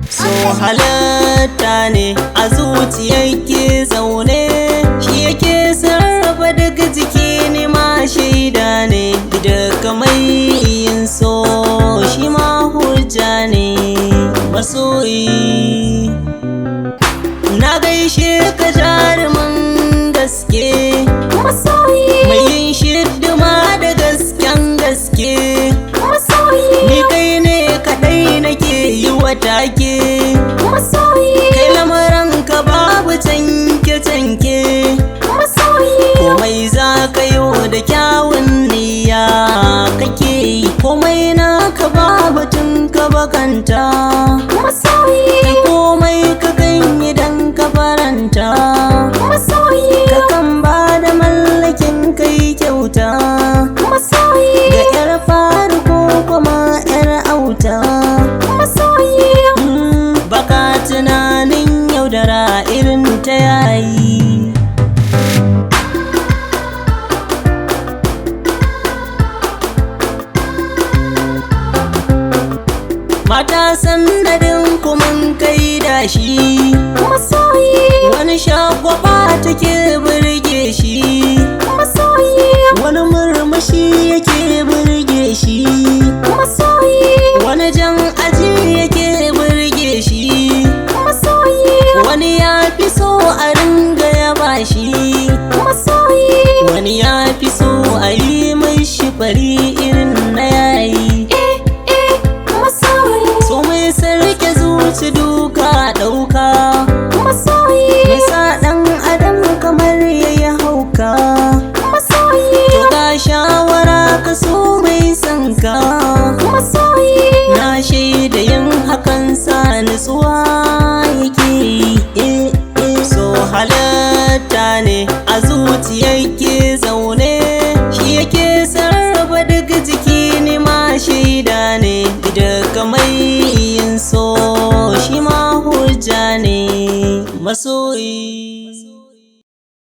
So halatta ne a zuciyarki zaune, shi yake sarrafa duk jiki ne ma shaida ne, daga mai yin so shi ma hujja ne. Masoyi na gaishe ka jarumin gaske, masoyi mai yin shidima da gasken gaske, masoyi ni kai ne kadai nake yi wa take, masoyi kai lamaranka babu canke-canke, masoyi komai za ka yi da kyawun niyya kake yi, komai naka babu tun ka bakanta, masoyi kai komai ka kan yi dan ka faranta, masoyi ka kan ba da mallakin kai kyauta, masoyi ga yar faru ko kuma yar auta, masoyi baka tunanin yaudara irin ta yayi. Mata sannadin kuma kai da shi, masoyi wani shagwaba take burge shi, masoyi wani murmushi yake burge shi, masoyi wani jan aji yake burge shi, masoyi wani ya fi so a ringa yaba shi, masoyi wani ya fi so a yi mai shifari irin na yayi. So mai sarki zuci duka ɗauka, masoyi mai sa ɗan adam kamar yayi hauka, masoyi to ga shawara ka so mai sanka, masoyi na shaida yin hakan sa nutsuwa yake yi. So halatta ne a zuciyarki zaune, shi yake sarrafa duk jiki ne ma shaida ne, daga mai yin so shi ma hujja ne. Masoyi